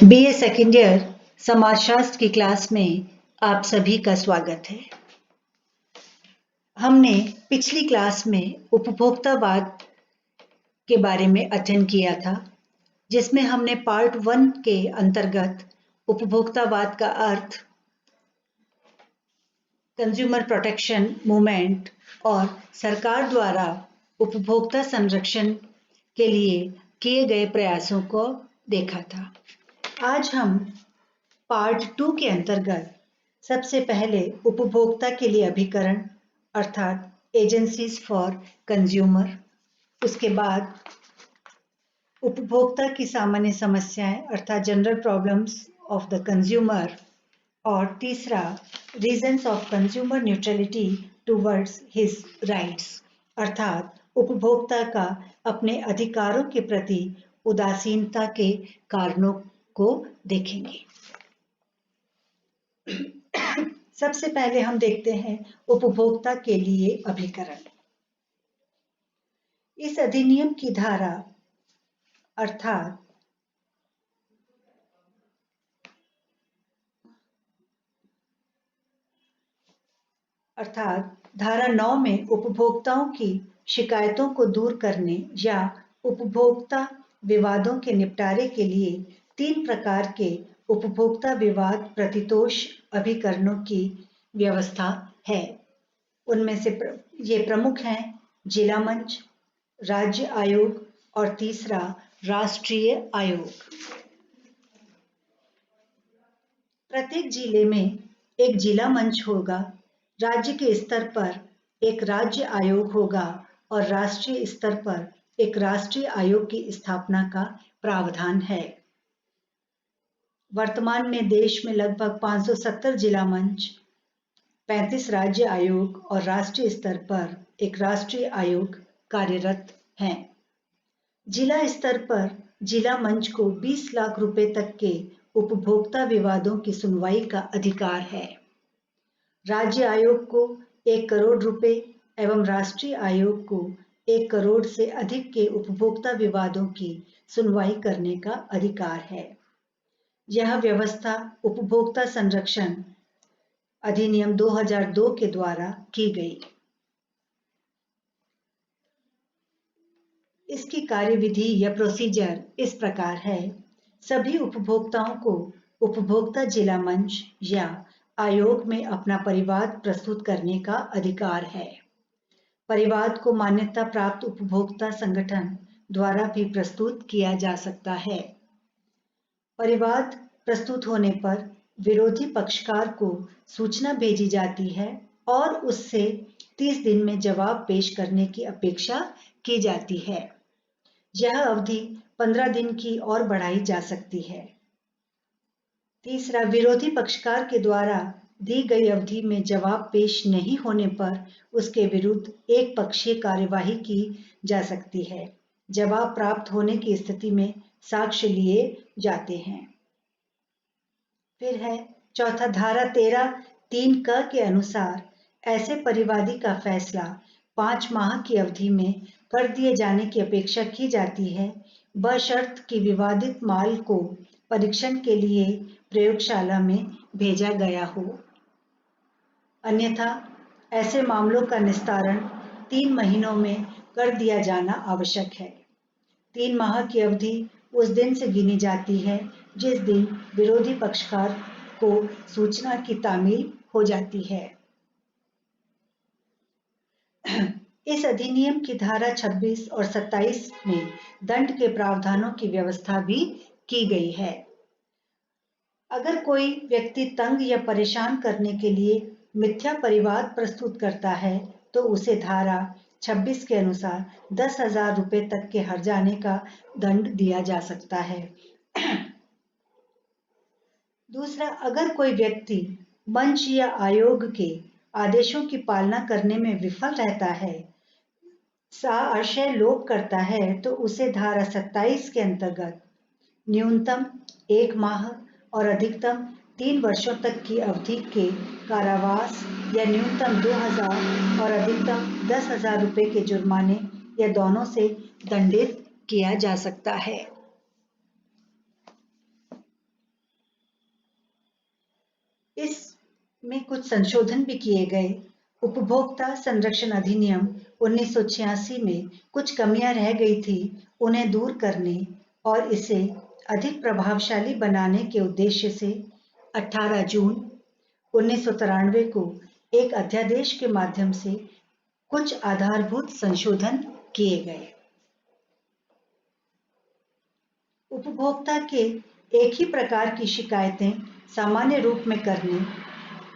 BA second year समाजशास्त्र की class में आप सभी का स्वागत है। हमने पिछली क्लास में उपभोक्तावाद के बारे में अध्ययन किया था, जिसमें हमने पार्ट 1 के अंतर्गत उपभोक्तावाद का अर्थ, कंज्यूमर प्रोटेक्शन मूवमेंट और सरकार द्वारा उपभोक्ता संरक्षण के लिए किए गए प्रयासों को देखा था। आज हम पार्ट 2 के अंतर्गत सबसे पहले उपभोक्ता के लिए अभिकरण अर्थात एजेंसीज फॉर कंज्यूमर, उसके बाद उपभोक्ता की सामान्य समस्याएं अर्थात general problems of the consumer, और तीसरा reasons of consumer neutrality towards his rights अर्थात उपभोक्ता का अपने अधिकारों के प्रति उदासीनता के कारणों को देखेंगे। सबसे पहले हम देखते हैं उपभोक्ता के लिए अभिकरण। इस अधिनियम की धारा अर्थात धारा 9 में उपभोक्ताओं की शिकायतों को दूर करने या उपभोक्ता विवादों के निपटारे के लिए 3 प्रकार के उपभोक्ता विवाद प्रतितोष अभिकरणों की व्यवस्था है। उनमें से ये प्रमुख हैं जिला मंच, राज्य आयोग और तीसरा राष्ट्रीय आयोग। प्रत्येक जिले में एक जिला मंच होगा, राज्य के स्तर पर एक राज्य आयोग होगा और राष्ट्रीय स्तर पर एक राष्ट्रीय आयोग की स्थापना का प्रावधान है। वर्तमान में देश में लगभग 570 जिला मंच, 35 राज्य आयोग और राष्ट्रीय स्तर पर एक राष्ट्रीय आयोग कार्यरत हैं। जिला स्तर पर जिला मंच को 20 लाख रुपए तक के उपभोक्ता विवादों की सुनवाई का अधिकार है। राज्य आयोग को 1 करोड़ रुपए एवं राष्ट्रीय आयोग को 1 करोड़ से अधिक के उपभोक्ता विवादों की सुनवाई करने का अधिकार है। यह व्यवस्था उपभोक्ता संरक्षण अधिनियम 2002 के द्वारा की गई। इसकी कार्यविधि या प्रोसीजर इस प्रकार है। सभी उपभोक्ताओं को उपभोक्ता जिला मंच या आयोग में अपना परिवाद प्रस्तुत करने का अधिकार है। परिवाद को मान्यता प्राप्त उपभोक्ता संगठन द्वारा भी प्रस्तुत किया जा सकता है। परिवाद प्रस्तुत होने पर विरोधी पक्षकार को सूचना भेजी जाती है और उससे 30 दिन में जवाब पेश करने की अपेक्षा की जाती है। यह अवधि 15 दिन की और बढ़ाई जा सकती है। तीसरा, विरोधी पक्षकार के द्वारा दी गई अवधि में जवाब पेश नहीं होने पर उसके विरुद्ध एक पक्षीय कार्यवाही की जा सकती है। जवाब प्राप्त होने की स्थिति में साक्ष्य लिए जाते हैं। फिर है चौथा, धारा 13(3) क के अनुसार ऐसे परिवादी का फैसला 5 माह की अवधि में कर दिए जाने की अपेक्षा की जाती है, बशर्त कि विवादित माल को परीक्षण के लिए प्रयोगशाला में भेजा गया हो। अन्यथा ऐसे मामलों का निस्तारण 3 महीनों में कर दिया जाना आवश्यक है। 3 माह की अवधि उस दिन से गिनी जाती है जिस दिन विरोधी पक्षकार को सूचना की तामील हो जाती है। इस अधिनियम की धारा 26 और 27 में दंड के प्रावधानों की व्यवस्था भी की गई है। अगर कोई व्यक्ति तंग या परेशान करने के लिए मिथ्या परिवाद प्रस्तुत करता है तो उसे धारा 26 के अनुसार 10,000 रुपए तक के हर्जाने का दंड दिया जा सकता है। दूसरा, अगर कोई व्यक्ति मंच या आयोग के आदेशों की पालना करने में विफल रहता है, आशय लोप करता है, तो उसे धारा 27 के अंतर्गत न्यूनतम 1 माह और अधिकतम 3 वर्षों तक की अवधि के कारावास या न्यूनतम 2,000 और अधिकतम 10,000 रुपए के जुर्माने या दोनों से दंडित किया जा सकता है। इसमें कुछ संशोधन भी किए गए। उपभोक्ता संरक्षण अधिनियम 1986 में कुछ कमियां रह गई थी, उन्हें दूर करने और इसे अधिक प्रभावशाली बनाने के उद्देश्य से 18 जून 1993 को एक अध्यादेश के माध्यम से कुछ आधारभूत संशोधन किए गए। उपभोक्ता के एक ही प्रकार की शिकायतें सामान्य रूप में करने,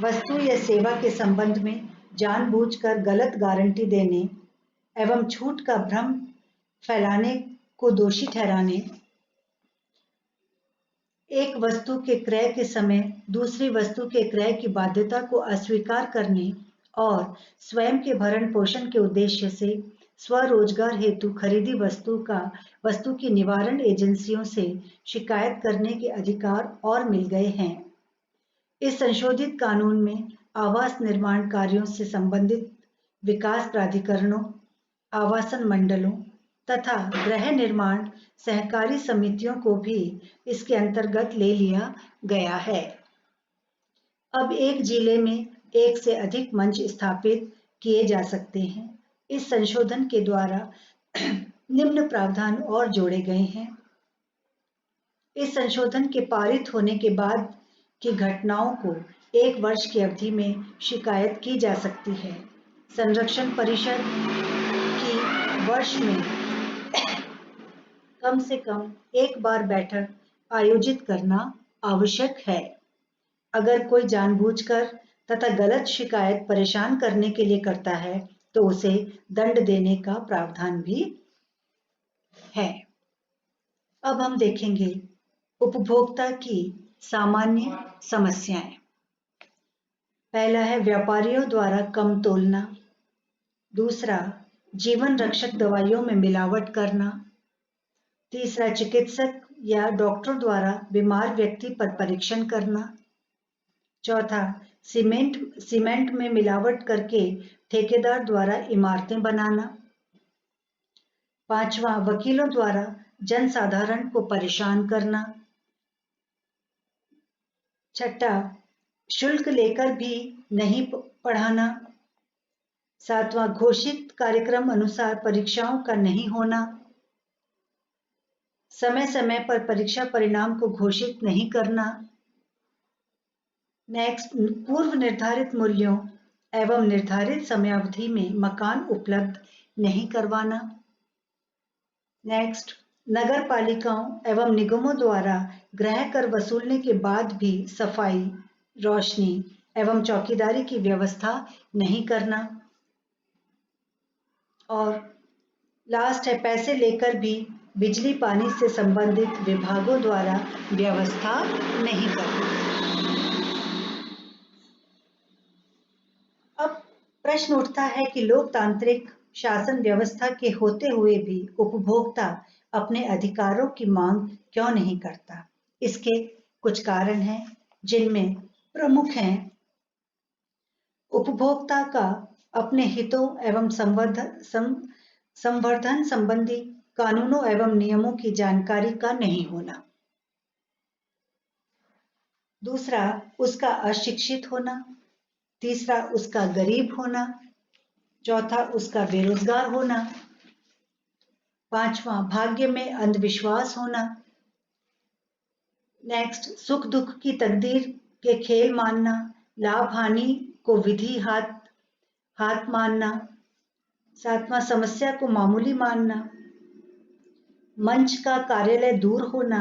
वस्तु या सेवा के संबंध में जानबूझकर गलत गारंटी देने एवं छूट का भ्रम फैलाने को दोषी ठहराने, एक वस्तु के क्रय के समय दूसरी वस्तु के क्रय की बाध्यता को अस्वीकार करने और स्वयं के भरण पोषण के उद्देश्य से स्वरोजगार हेतु खरीदी वस्तु की निवारण एजेंसियों से शिकायत करने के अधिकार और मिल गए हैं। इस संशोधित कानून में आवास निर्माण कार्यों से संबंधित विकास प्राधिकरणों, आवासन मंडलों तथा गृह निर्माण सहकारी समितियों को भी इसके अंतर्गत ले लिया गया है। अब एक जिले में एक से अधिक मंच स्थापित किए जा सकते हैं। इस संशोधन के द्वारा निम्न प्रावधान और जोड़े गए हैं। इस संशोधन के पारित होने के बाद की घटनाओं को 1 वर्ष की अवधि में शिकायत की जा सकती है। संरक्षण परिषद की वर्ष में कम से कम एक बार बैठक आयोजित करना आवश्यक है। अगर कोई जानबूझकर तथा गलत शिकायत परेशान करने के लिए करता है तो उसे दंड देने का प्रावधान भी है। अब हम देखेंगे उपभोक्ता की सामान्य समस्याएं। पहला है व्यापारियों द्वारा कम तोलना। दूसरा, जीवन रक्षक दवाइयों में मिलावट करना। तीसरा, चिकित्सक या डॉक्टर द्वारा बीमार व्यक्ति पर परीक्षण करना। चौथा, सीमेंट में मिलावट करके ठेकेदार द्वारा इमारतें बनाना। पांचवा, वकीलों द्वारा जनसाधारण को परेशान करना। छठा, शुल्क लेकर भी नहीं पढ़ाना। सातवां, घोषित कार्यक्रम अनुसार परीक्षाओं का नहीं होना। समय समय पर परीक्षा परिणाम को घोषित नहीं करना। नेक्स्ट, पूर्व निर्धारित मूल्यों एवं निर्धारित समयावधि में मकान उपलब्ध नहीं करवाना। नेक्स्ट, नगर पालिकाओं एवं निगमों द्वारा गृह कर वसूलने के बाद भी सफाई, रोशनी एवं चौकीदारी की व्यवस्था नहीं करना। और लास्ट है, पैसे लेकर भी बिजली पानी से संबंधित विभागों द्वारा व्यवस्था नहीं करना। अब प्रश्न उठता है कि लोकतांत्रिक शासन व्यवस्था के होते हुए भी उपभोक्ता अपने अधिकारों की मांग क्यों नहीं करता? इसके कुछ कारण हैं, जिनमें प्रमुख हैं उपभोक्ता का अपने हितों एवं संवर्धन संबंधी कानूनों एवं नियमों की जानकारी का नहीं होना। दूसरा, उसका अशिक्षित होना। तीसरा, उसका गरीब होना। चौथा, उसका बेरोजगार होना। पांचवा, भाग्य में अंधविश्वास होना। नेक्स्ट, सुख दुख की तकदीर के खेल मानना, लाभ हानि को विधि हाथ मानना। सातवां, समस्या को मामूली मानना। मंच का कार्यालय दूर होना।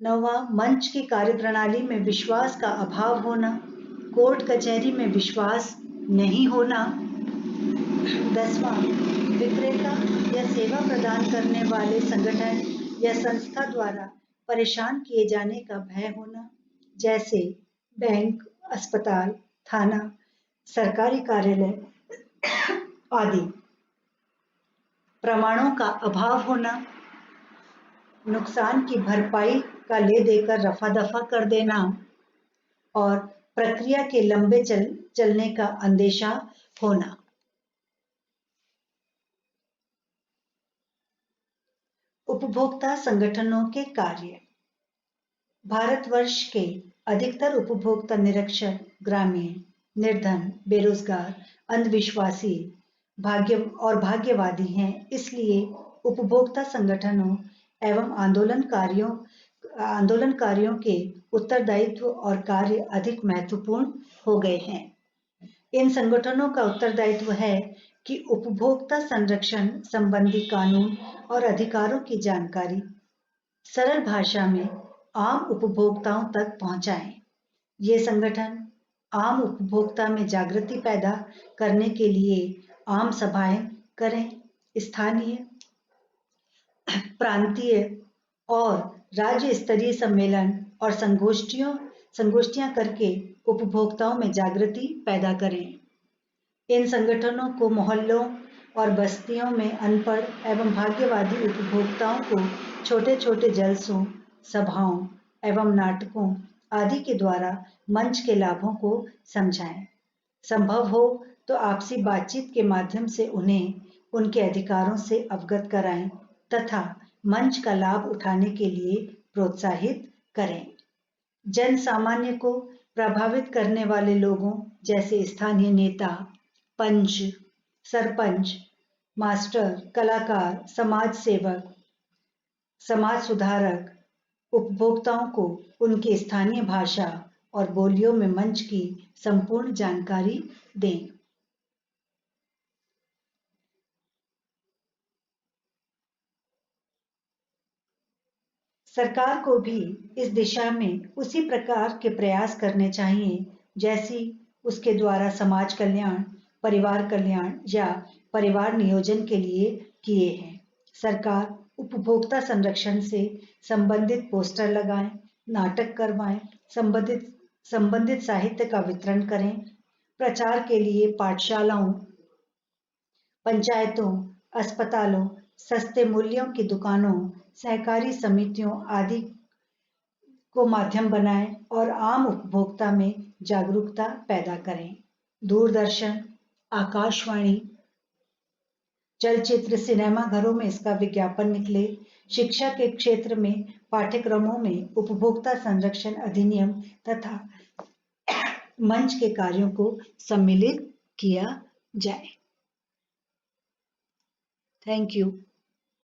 नौवां, मंच की कार्यप्रणाली में विश्वास का अभाव होना, कोर्ट कचहरी में विश्वास नहीं होना। 10वां, विक्रेता या सेवा प्रदान करने वाले संगठन या संस्था द्वारा परेशान किए जाने का भय होना, जैसे बैंक, अस्पताल, थाना, सरकारी कार्यालय आदि। प्रमाणों का अभाव होना, नुकसान की भरपाई का ले देकर रफा दफा कर देना और प्रक्रिया के लंबे चलने का अंदेशा होना। उपभोक्ता संगठनों के कार्य। भारतवर्ष के अधिकतर उपभोक्ता निरक्षर, ग्रामीण, निर्धन, बेरोजगार, अंधविश्वासी, भाग्यवादी हैं। इसलिए उपभोक्ता संगठनों एवं आंदोलनकारियों के उत्तरदायित्व और कार्य अधिक महत्वपूर्ण हो गए हैं। इन संगठनों का उत्तरदायित्व है कि उपभोक्ता संरक्षण संबंधी कानून और अधिकारों की जानकारी सरल भाषा में आम उपभोक्ताओं तक पहुंचाएं। ये संगठन आम उपभोक्ता में जागृति पैदा करने के लिए आम सभाएं करें, स्थानीय, प्रांतीय और राज्य स्तरीय सम्मेलन और संगोष्ठियां करके उपभोक्ताओं में जागृति पैदा करें। इन संगठनों को मोहल्लों और बस्तियों में अनपढ़ एवं भाग्यवादी उपभोक्ताओं को छोटे छोटे जलसों, सभाओं एवं नाटकों आदि के द्वारा मंच के लाभों को समझाएं। संभव हो तो आपसी बातचीत के माध्यम से उन्हें उनके अधिकारों से अवगत कराएं तथा मंच का लाभ उठाने के लिए प्रोत्साहित करें। जन सामान्य को प्रभावित करने वाले लोगों जैसे स्थानीय नेता, पंच, सरपंच, मास्टर, कलाकार, समाज सेवक, समाज सुधारक उपभोक्ताओं को उनकी स्थानीय भाषा और बोलियों में मंच की संपूर्ण जानकारी दें। सरकार को भी इस दिशा में उसी प्रकार के प्रयास करने चाहिए जैसी उसके द्वारा समाज कल्याण, परिवार कल्याण या परिवार नियोजन के लिए किए हैं। सरकार उपभोक्ता संरक्षण से संबंधित पोस्टर लगाएं, नाटक करवाएं, संबंधित साहित्य का वितरण करें, प्रचार के लिए पाठशालाओं, पंचायतों, अस्पतालों, सस्ते मूल्यों की दुकानों, सहकारी समितियों आदि को माध्यम बनाएं और आम उपभोक्ता में जागरूकता पैदा करें। दूरदर्शन, आकाशवाणी, चलचित्र, सिनेमा घरों में इसका विज्ञापन निकले। शिक्षा के क्षेत्र में पाठ्यक्रमों में उपभोक्ता संरक्षण अधिनियम तथा मंच के कार्यों को सम्मिलित किया जाए। Thank you.